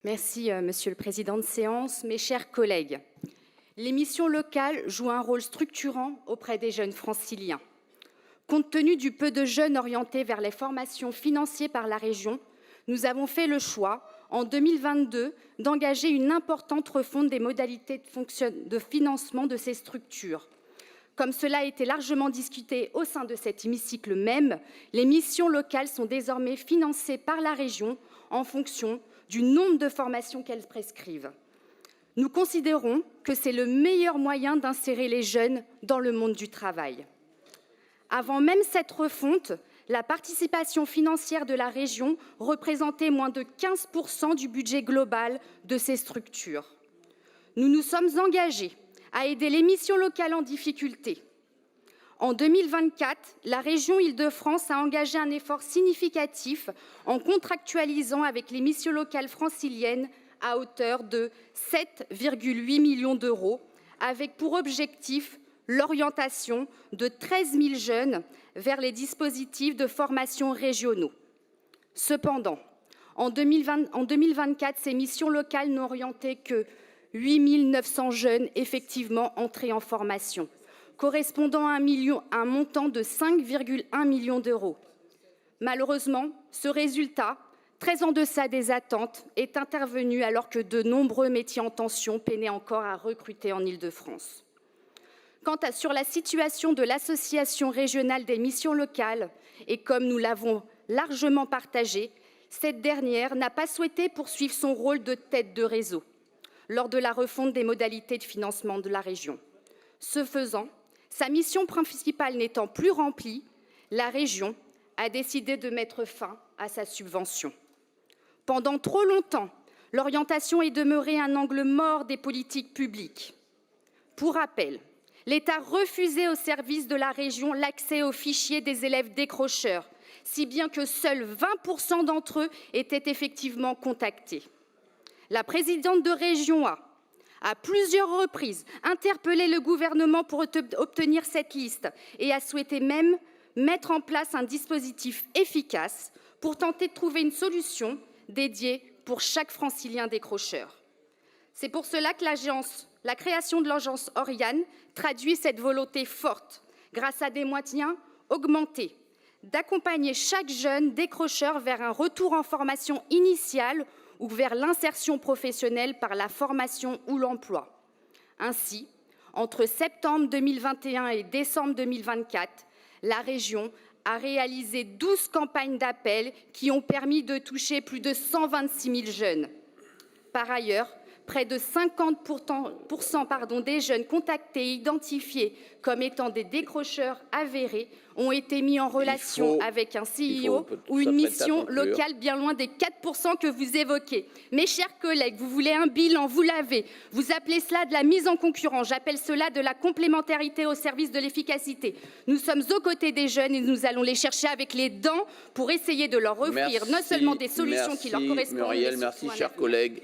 Merci, Monsieur le Président de séance. Mes chers collègues, les missions locales jouent un rôle structurant auprès des jeunes franciliens. Compte tenu du peu de jeunes orientés vers les formations financées par la région, nous avons fait le choix, en 2022, d'engager une importante refonte des modalités de financement de ces structures. Comme cela a été largement discuté au sein de cet hémicycle même, les missions locales sont désormais financées par la région en fonction du nombre de formations qu'elles prescrivent. Nous considérons que c'est le meilleur moyen d'insérer les jeunes dans le monde du travail. Avant même cette refonte, la participation financière de la région représentait moins de 15% du budget global de ces structures. Nous nous sommes engagés à aider les missions locales en difficulté. En 2024, la région Île-de-France a engagé un effort significatif en contractualisant avec les missions locales franciliennes à hauteur de 7,8 millions d'euros, avec pour objectif l'orientation de 13 000 jeunes vers les dispositifs de formation régionaux. Cependant, en 2024, ces missions locales n'ont orienté que 8 900 jeunes effectivement entrés en formation, correspondant à un montant de 5,1 millions d'euros. Malheureusement, ce résultat, très en deçà des attentes, est intervenu alors que de nombreux métiers en tension peinaient encore à recruter en Île-de-France. Sur la situation de l'Association régionale des missions locales, et comme nous l'avons largement partagé, cette dernière n'a pas souhaité poursuivre son rôle de tête de réseau lors de la refonte des modalités de financement de la région. Ce faisant, sa mission principale n'étant plus remplie, la région a décidé de mettre fin à sa subvention. Pendant trop longtemps, l'orientation est demeurée un angle mort des politiques publiques. Pour rappel, l'État refusait aux services de la région l'accès aux fichiers des élèves décrocheurs, si bien que seuls 20% d'entre eux étaient effectivement contactés. La présidente de Région A, à plusieurs reprises, interpellé le gouvernement pour obtenir cette liste et a souhaité même mettre en place un dispositif efficace pour tenter de trouver une solution dédiée pour chaque francilien décrocheur. C'est pour cela que la création de l'agence Oriane traduit cette volonté forte, grâce à des moyens augmentés, d'accompagner chaque jeune décrocheur vers un retour en formation initiale ou vers l'insertion professionnelle par la formation ou l'emploi. Ainsi, entre septembre 2021 et décembre 2024, la région a réalisé 12 campagnes d'appel qui ont permis de toucher plus de 126 000 jeunes. Par ailleurs, près de 50% des jeunes contactés et identifiés comme étant des décrocheurs avérés ont été mis en relation avec un CIO ou une mission locale bien loin des 4% que vous évoquez. Mes chers collègues, vous voulez un bilan, vous l'avez. Vous appelez cela de la mise en concurrence. J'appelle cela de la complémentarité au service de l'efficacité. Nous sommes aux côtés des jeunes et nous allons les chercher avec les dents pour essayer de leur offrir non seulement des solutions qui leur correspondent, Muriel, merci, chers collègues.